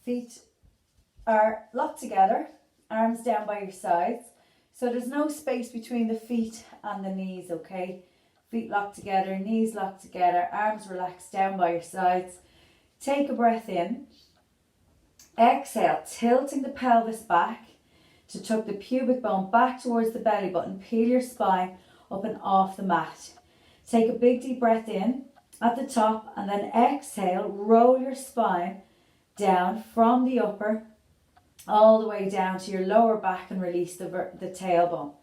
Feet are locked together, arms down by your sides. So there's no space between the feet and the knees, okay? Feet locked together, knees locked together, arms relaxed down by your sides. Take a breath in. Exhale, tilting the pelvis back to tuck the pubic bone back towards the belly button. Peel your spine up and off the mat. Take a big deep breath in at the top and then exhale, roll your spine down from the upper all the way down to your lower back and release the tailbone.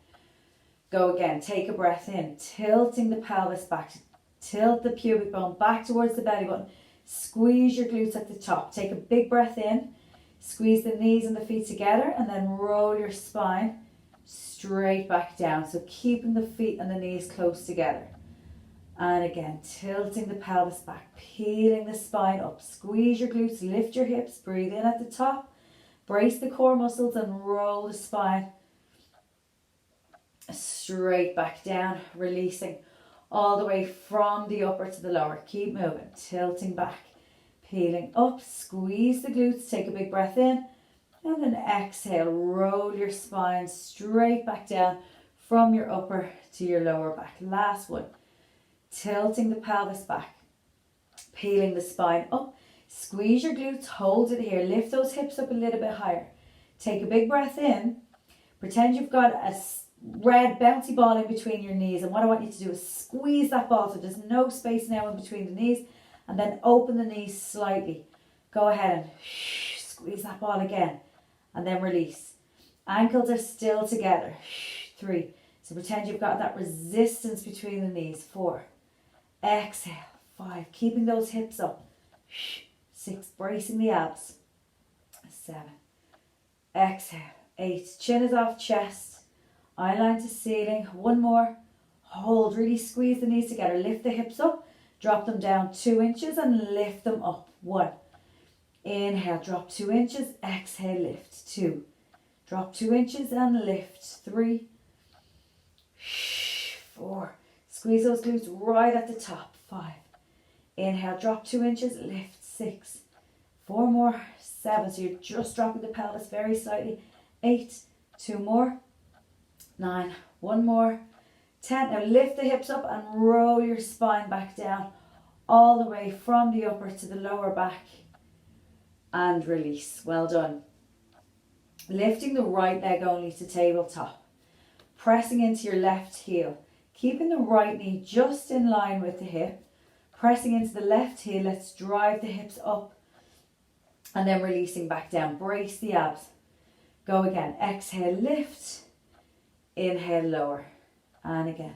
Go again, take a breath in, tilting the pelvis back, tilt the pubic bone back towards the belly button, squeeze your glutes at the top. Take a big breath in, squeeze the knees and the feet together and then roll your spine straight back down. So keeping the feet and the knees close together. And again, tilting the pelvis back, peeling the spine up, squeeze your glutes, lift your hips, breathe in at the top, brace the core muscles and roll the spine straight back down, releasing all the way from the upper to the lower. Keep moving, tilting back, peeling up, squeeze the glutes, take a big breath in, and then exhale, roll your spine straight back down from your upper to your lower back. Last one. Tilting the pelvis back, peeling the spine up, squeeze your glutes, hold it here, lift those hips up a little bit higher. Take a big breath in, pretend you've got a red bouncy ball in between your knees, and what I want you to do is squeeze that ball so there's no space now in between the knees, and then open the knees slightly. Go ahead and squeeze that ball again, and then release. Ankles are still together. 3. So pretend you've got that resistance between the knees. 4. Exhale. 5. Keeping those hips up. 6. Bracing the abs. 7. Exhale. 8. Chin is off chest. Eye line to ceiling. 1 more. Hold. Really squeeze the knees together. Lift the hips up. Drop them down 2 inches and lift them up. 1. Inhale. Drop 2 inches. Exhale. Lift. 2. Drop 2 inches and lift. 3. 4. Squeeze those glutes right at the top. 5. Inhale, drop 2 inches, lift. 6. 4 more. 7. So you're just dropping the pelvis very slightly. 8. 2 more. 9. 1 more. 10. Now lift the hips up and roll your spine back down all the way from the upper to the lower back and release. Well done. Lifting the right leg only to tabletop. Pressing into your left heel. Keeping the right knee just in line with the hip. Pressing into the left heel. Let's drive the hips up. And then releasing back down. Brace the abs. Go again. Exhale, lift. Inhale, lower. And again.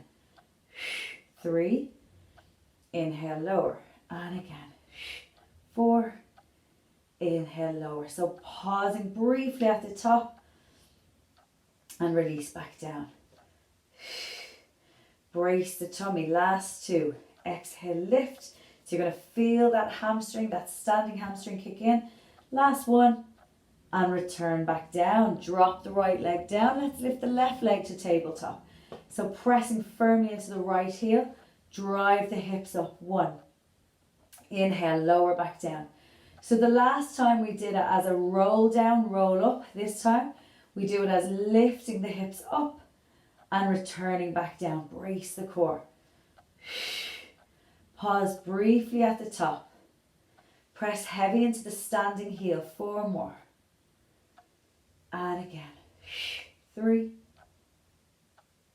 3. Inhale, lower. And again. 4. Inhale, lower. So pausing briefly at the top. And release back down. Brace the tummy. Last 2. Exhale, lift. So you're going to feel that hamstring, that standing hamstring kick in. Last 1. And return back down. Drop the right leg down. Let's lift the left leg to tabletop. So pressing firmly into the right heel. Drive the hips up. 1. Inhale, lower back down. So the last time we did it as a roll down, roll up. This time we do it as lifting the hips up and returning back down. Brace the core. Pause briefly at the top. Press heavy into the standing heel. 4 more. And again. 3.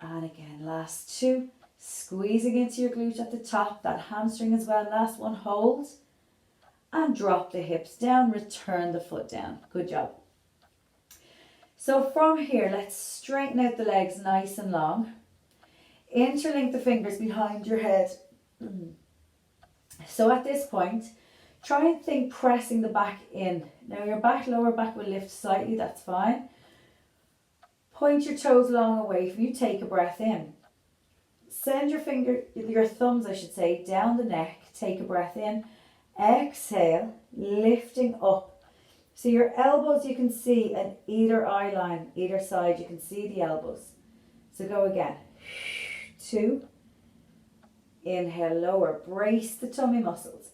And again. Last 2. Squeezing into your glute at the top. That hamstring as well. Last 1. Hold. And drop the hips down. Return the foot down. Good job. So from here, let's straighten out the legs nice and long. Interlink the fingers behind your head. So at this point, try and think pressing the back in. Now your lower back will lift slightly, that's fine. Point your toes long away from you, take a breath in. Send your thumbs down the neck, take a breath in. Exhale, lifting up. So your elbows you can see at either eye line, either side, you can see the elbows. So go again. 2. Inhale, lower. Brace the tummy muscles.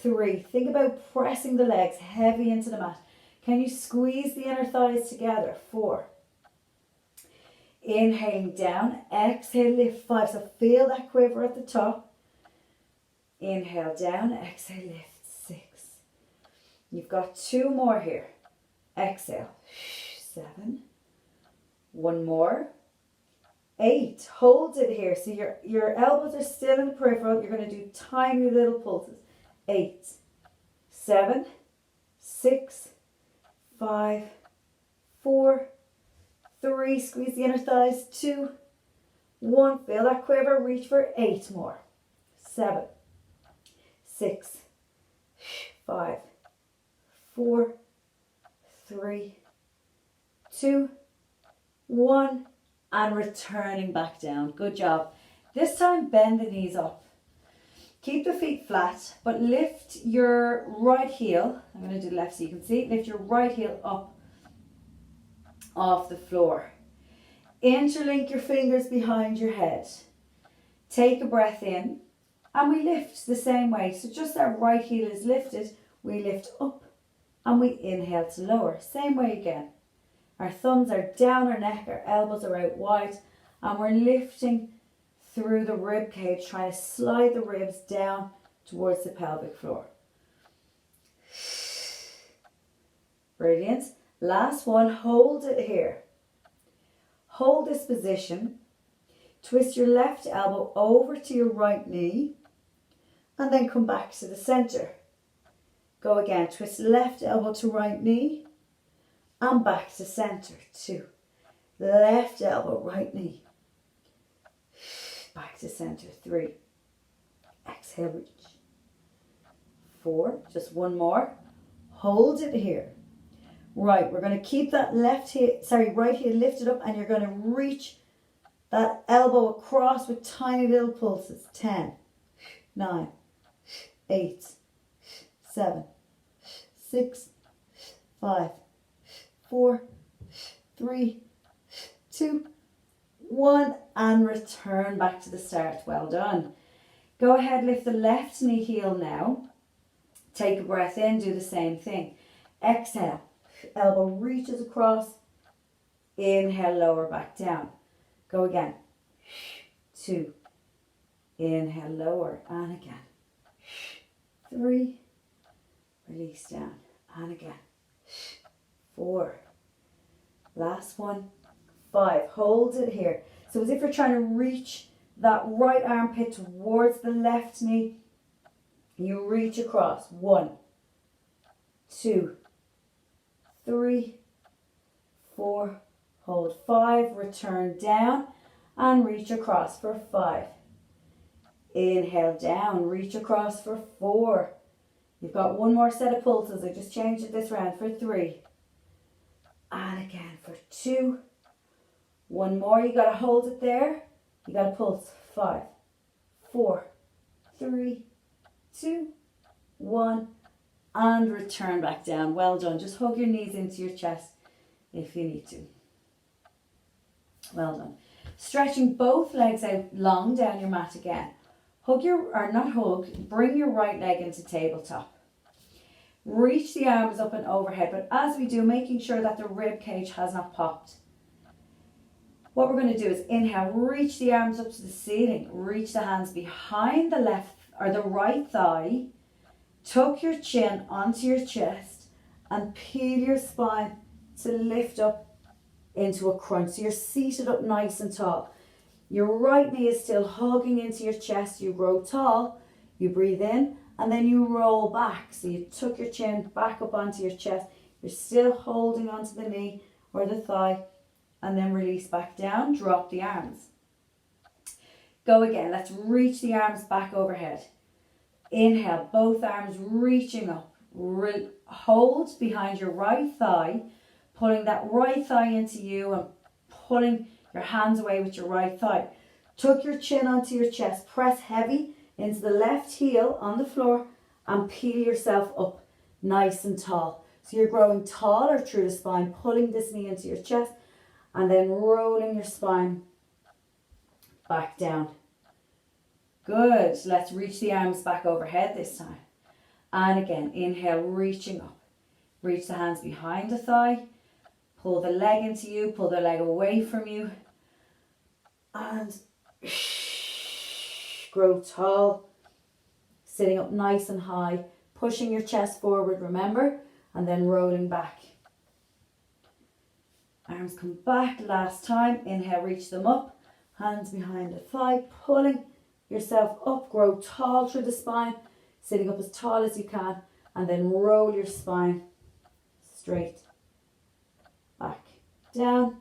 3. Think about pressing the legs heavy into the mat. Can you squeeze the inner thighs together? 4. Inhaling down, exhale, lift 5. So feel that quiver at the top. Inhale down, exhale, lift 6. You've got 2 more here. Exhale, 7. 1 more. 8. Hold it here. So your elbows are still in the peripheral. You're going to do tiny little pulses. 8, 7, 6, 5, 4, 3. Squeeze the inner thighs. 2, 1. Feel that quiver. Reach for 8 more. 7, 6, 5, 4, 3, 2, 1. And returning back down. Good job. This time bend the knees up. Keep the feet flat, but lift your right heel. I'm going to do the left so you can see. Lift your right heel up off the floor. Interlink your fingers behind your head. Take a breath in, and we lift the same way. So just our right heel is lifted, we lift up, and we inhale to lower. Same way again. Our thumbs are down our neck, our elbows are out wide, and we're lifting through the rib cage, trying to slide the ribs down towards the pelvic floor. Brilliant. Last one, hold it here. Hold this position. Twist your left elbow over to your right knee, and then come back to the center. Go again, twist left elbow to right knee, and back to center. 2. Left elbow, right knee. Back to center. 3. Exhale, reach. 4. Just 1 more. Hold it here. Right, we're going to keep that right heel lifted up, and you're going to reach that elbow across with tiny little pulses. 10, 9, 8, 7, 6, 5, 4, 3, 2, 1, and return back to the start. Well done. Go ahead, lift the left knee heel now. Take a breath in, do the same thing. Exhale, elbow reaches across. Inhale, lower back down. Go again. 2. Inhale, lower, and again. 3. Release down, and again. 4. Last one. 5. Hold it here. So as if you're trying to reach that right armpit towards the left knee, you reach across. 1, 2, 3, 4. Hold 5. Return down and reach across for 5. Inhale down, reach across for 4. You've got 1 more set of pulses. I just changed it this round for 3. And again for 2. 1 more. You got to hold it there. You got to pulse. 5, 4, 3, 2, 1. And return back down. Well done. Just hug your knees into your chest if you need to. Well done. Stretching both legs out long down your mat again. Bring your right leg into tabletop. Reach the arms up and overhead, but as we do, making sure that the rib cage has not popped. What we're going to do is inhale, reach the arms up to the ceiling, reach the hands behind the left or the right thigh, tuck your chin onto your chest and peel your spine to lift up into a crunch. So you're seated up nice and tall. Your right knee is still hugging into your chest. You grow tall, you breathe in, and then you roll back. So you tuck your chin back up onto your chest. You're still holding onto the knee or the thigh, and then release back down. Drop the arms. Go again. Let's reach the arms back overhead. Inhale, both arms reaching up. Hold behind your right thigh, pulling that right thigh into you and pulling your hands away with your right thigh. Tuck your chin onto your chest. Press heavy into the left heel on the floor and peel yourself up nice and tall. So you're growing taller through the spine, pulling this knee into your chest and then rolling your spine back down. Good. Let's reach the arms back overhead this time. And again, inhale, reaching up. Reach the hands behind the thigh. Pull the leg into you, pull the leg away from you. And grow tall. Sitting up nice and high. Pushing your chest forward, remember? And then rolling back. Arms come back. Last time. Inhale, reach them up. Hands behind the thigh. Pulling yourself up. Grow tall through the spine. Sitting up as tall as you can. And then roll your spine straight back down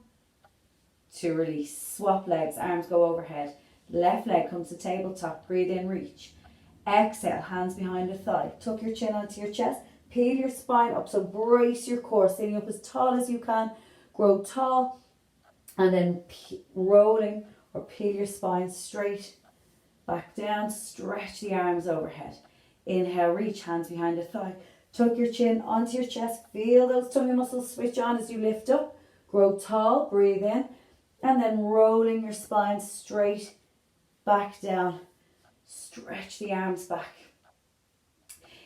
to release. Swap legs, arms go overhead. Left leg comes to tabletop. Breathe in, reach. Exhale, hands behind the thigh. Tuck your chin onto your chest. Peel your spine up, so brace your core. Sitting up as tall as you can. Grow tall. And then rolling or peel your spine straight back down. Stretch the arms overhead. Inhale, reach, hands behind the thigh. Tuck your chin onto your chest. Feel those tummy muscles switch on as you lift up. Grow tall, breathe in. And then rolling your spine straight back down. Stretch the arms back.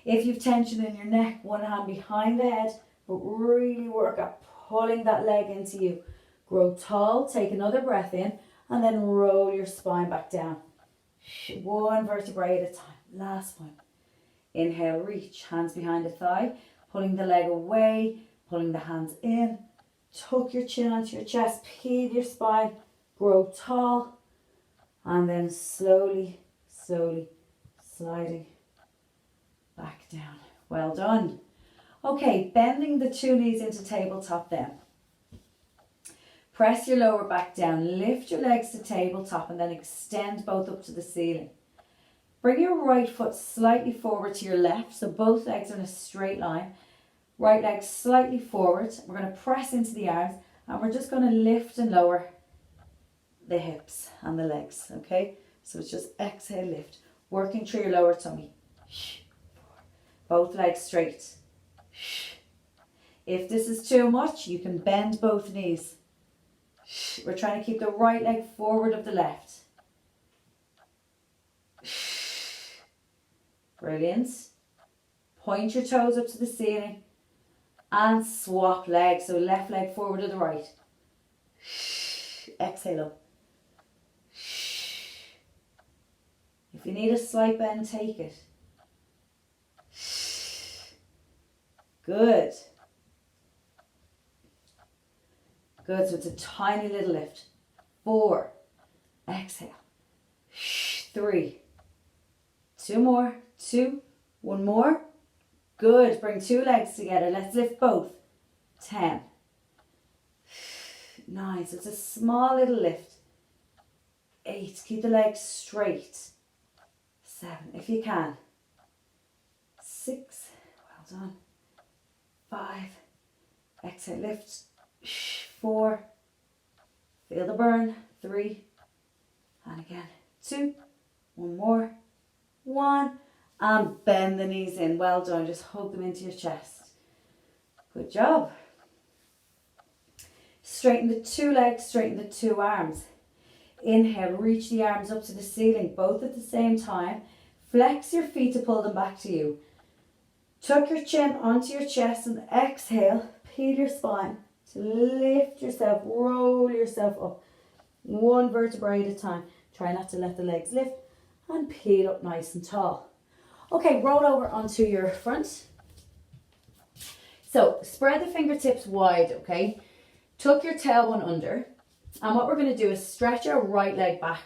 If you've tension in your neck, one hand behind the head, but really work at pulling that leg into you. Grow tall, take another breath in, and then roll your spine back down. One vertebrae at a time. Last one. Inhale, reach, hands behind the thigh, pulling the leg away, pulling the hands in. Tuck your chin onto your chest, peel your spine, grow tall, and then slowly sliding back down. Well done. Okay, bending the two knees into tabletop then. Press your lower back down, lift your legs to tabletop, and then extend both up to the ceiling. Bring your right foot slightly forward to your left, so both legs are in a straight line. Right leg slightly forward. We're going to press into the arms, and we're just going to lift and lower the hips and the legs, okay? So it's just exhale, lift. Working through your lower tummy. Both legs straight. If this is too much, you can bend both knees. We're trying to keep the right leg forward of the left. Brilliant. Point your toes up to the ceiling and swap legs. So left leg forward to the right. Exhale up. If you need a slight bend, take it. Good. Good, so it's a tiny little lift. 4. Exhale. 3. 2 more. 2. 1 more. Good. Bring 2 legs together. Let's lift both. 10. 9. So it's a small little lift. 8. Keep the legs straight. 7. If you can. 6. Well done. 5. Exhale. Lift. 4. Feel the burn. 3. And again. 2. 1 more. 1. And bend the knees in. Well done. Just hug them into your chest. Good job. Straighten the 2 legs, straighten the 2 arms. Inhale, reach the arms up to the ceiling, both at the same time. Flex your feet to pull them back to you. Tuck your chin onto your chest and exhale, peel your spine to lift yourself, roll yourself up. 1 vertebrae at a time. Try not to let the legs lift and peel up nice and tall. Okay, roll over onto your front. So spread the fingertips wide, okay? Tuck your tailbone under. And what we're going to do is stretch our right leg back.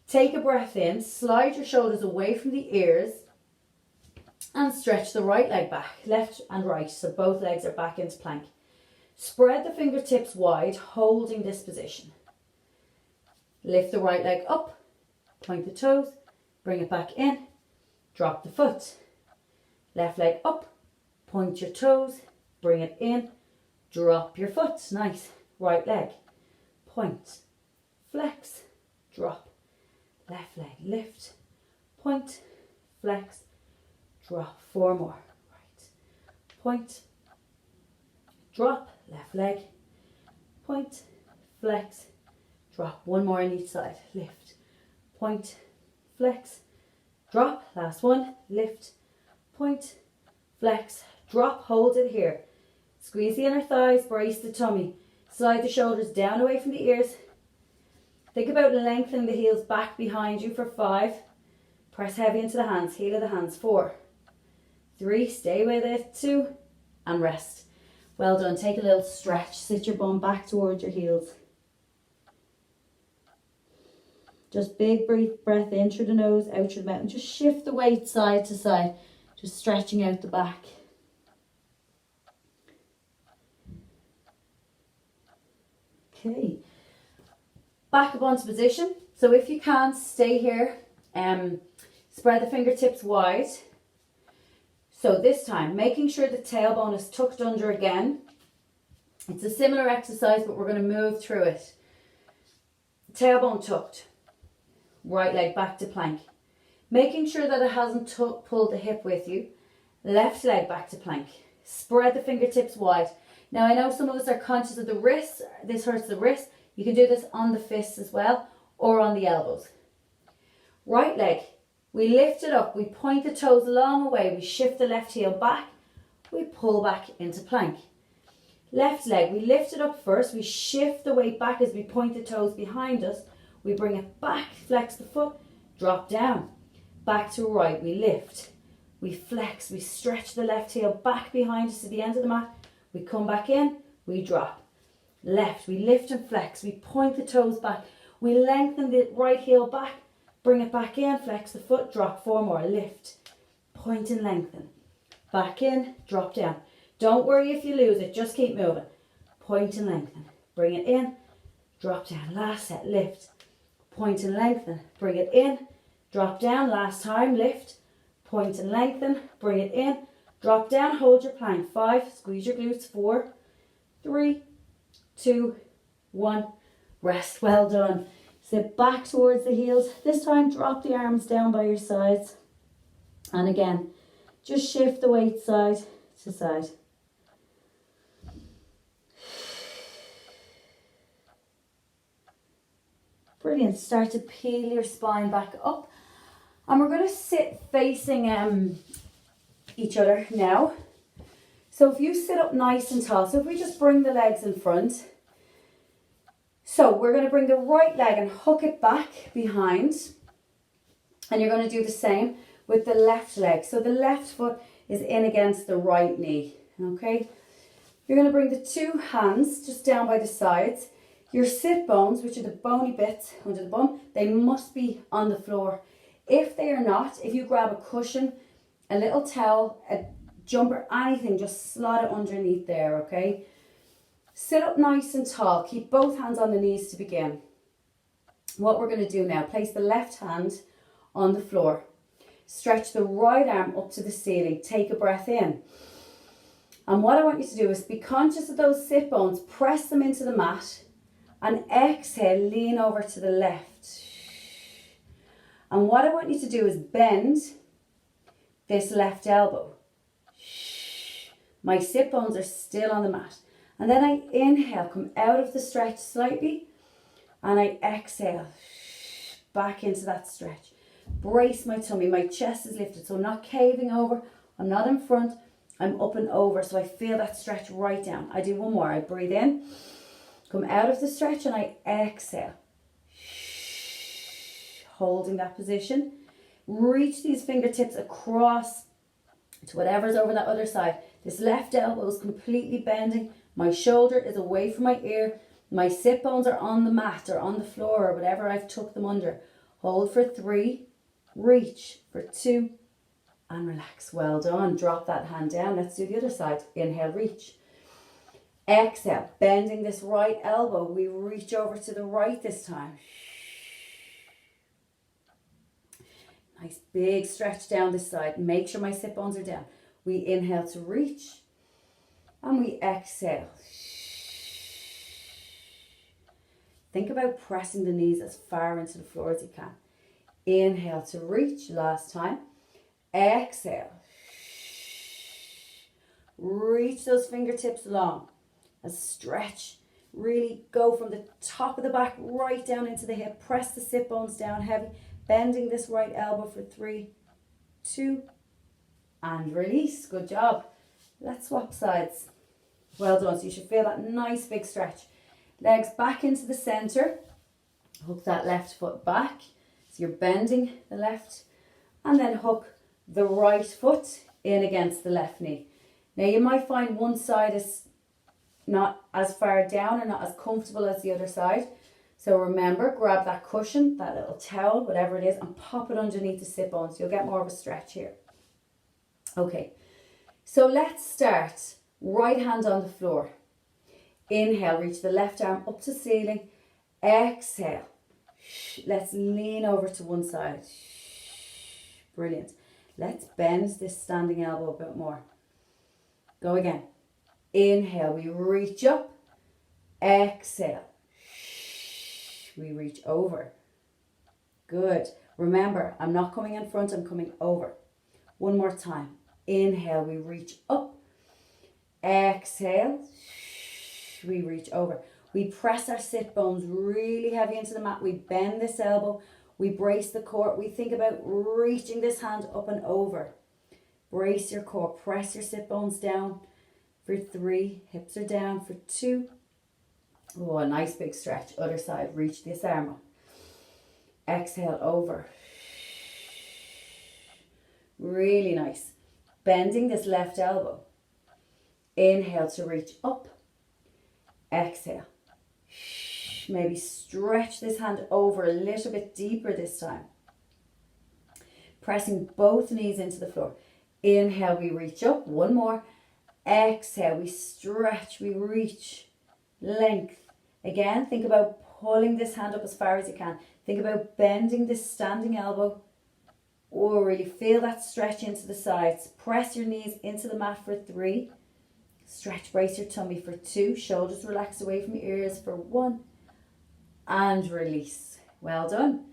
Take a breath in, slide your shoulders away from the ears and stretch the right leg back, left and right, so both legs are back into plank. Spread the fingertips wide, holding this position. Lift the right leg up, point the toes, bring it back in, drop the foot. Left leg up, point your toes, bring it in, drop your foot. Nice. Right leg, point, flex, drop. Left leg, lift, point, flex, drop. 4 more. Right, point, drop. Left leg, point, flex, drop. 1 more on each side. Lift, point, flex, drop. Last one. Lift, point, flex, drop, hold it here. Squeeze the inner thighs, brace the tummy. Slide the shoulders down away from the ears. Think about lengthening the heels back behind you for 5. Press heavy into the hands, heel of the hands, 4, 3, stay with it, 2, and rest. Well done. Take a little stretch. Sit your bum back towards your heels. Just big breath in through the nose, out through the mouth. And just shift the weight side to side. Just stretching out the back. Okay. Back up onto position. So if you can, stay here. Spread the fingertips wide. So this time, making sure the tailbone is tucked under again. It's a similar exercise, but we're going to move through it. Tailbone tucked. Right leg back to plank. Making sure that it hasn't pulled the hip with you. Left leg back to plank. Spread the fingertips wide. Now I know some of us are conscious of the wrists. This hurts the wrist. You can do this on the fists as well, or on the elbows. Right leg. We lift it up, we point the toes long away, we shift the left heel back, we pull back into plank. Left leg, we lift it up first, we shift the weight back as we point the toes behind us, we bring it back, flex the foot, drop down. Back to right, we lift, we flex, we stretch the left heel back behind us to the end of the mat, we come back in, we drop. Left, we lift and flex, we point the toes back, we lengthen the right heel back, bring it back in, flex the foot, drop, 4 more, lift, point and lengthen. Back in, drop down. Don't worry if you lose it, just keep moving. Point and lengthen, bring it in, drop down, last set, lift, point and lengthen, bring it in, drop down, last time, lift, point and lengthen, bring it in, drop down, hold your plank, 5, squeeze your glutes, 4, 3, 2, 1, rest, well done. Sit back towards the heels. This time, drop the arms down by your sides. And again, just shift the weight side to side. Brilliant. Start to peel your spine back up. And we're going to sit facing each other now. So if you sit up nice and tall, so if we just bring the legs in front. So we're going to bring the right leg and hook it back behind. And you're going to do the same with the left leg. So the left foot is in against the right knee. Okay. You're going to bring the 2 hands just down by the sides. Your sit bones, which are the bony bits under the bum, they must be on the floor. If they are not, if you grab a cushion, a little towel, a jumper, anything, just slot it underneath there, okay? Sit up nice and tall. Keep both hands on the knees to begin. What we're going to do now, place the left hand on the floor. Stretch the right arm up to the ceiling. Take a breath in. And what I want you to do is be conscious of those sit bones. Press them into the mat. And exhale, lean over to the left. And what I want you to do is bend this left elbow. My sit bones are still on the mat. And then I inhale, come out of the stretch slightly. And I exhale, back into that stretch. Brace my tummy, my chest is lifted. So I'm not caving over, I'm not in front, I'm up and over. So I feel that stretch right down. I do one more, I breathe in, come out of the stretch and I exhale. Holding that position. Reach these fingertips across to whatever's over that other side. This left elbow is completely bending. My shoulder is away from my ear. My sit bones are on the mat or on the floor or whatever I've tucked them under. Hold for 3, reach for 2, and relax. Well done. Drop that hand down. Let's do the other side. Inhale, reach. Exhale, bending this right elbow. We reach over to the right this time. Nice big stretch down this side. Make sure my sit bones are down. We inhale to reach. And we exhale. Think about pressing the knees as far into the floor as you can. Inhale to reach. Last time. Exhale. Reach those fingertips long. A stretch. Really go from the top of the back right down into the hip. Press the sit bones down heavy. Bending this right elbow for 3, 2, and release. Good job. Let's swap sides. Well done. So you should feel that nice big stretch. Legs back into the center. Hook that left foot back. So you're bending the left. And then hook the right foot in against the left knee. Now you might find one side is not as far down or not as comfortable as the other side. So remember, grab that cushion, that little towel, whatever it is, and pop it underneath the sit bones. You'll get more of a stretch here. Okay, so let's start. Right hand on the floor. Inhale, reach the left arm up to ceiling. Exhale. Let's lean over to one side. Brilliant. Let's bend this standing elbow a bit more. Go again. Inhale, we reach up. Exhale. We reach over. Good. Remember, I'm not coming in front, I'm coming over. One more time. Inhale, we reach up. Exhale. We reach over. We press our sit bones really heavy into the mat. We bend this elbow. We brace the core. We think about reaching this hand up and over. Brace your core. Press your sit bones down for 3. Hips are down for 2. Oh, a nice big stretch. Other side. Reach this arm up. Exhale over. Really nice. Bending this left elbow. Inhale to reach up. Exhale. Maybe stretch this hand over a little bit deeper this time. Pressing both knees into the floor. Inhale, we reach up. One more. Exhale, we stretch, we reach. Length. Again, think about pulling this hand up as far as you can. Think about bending this standing elbow. Or really feel that stretch into the sides. Press your knees into the mat for 3. Stretch, brace your tummy for 2. Shoulders relax away from your ears for 1. And release. Well done.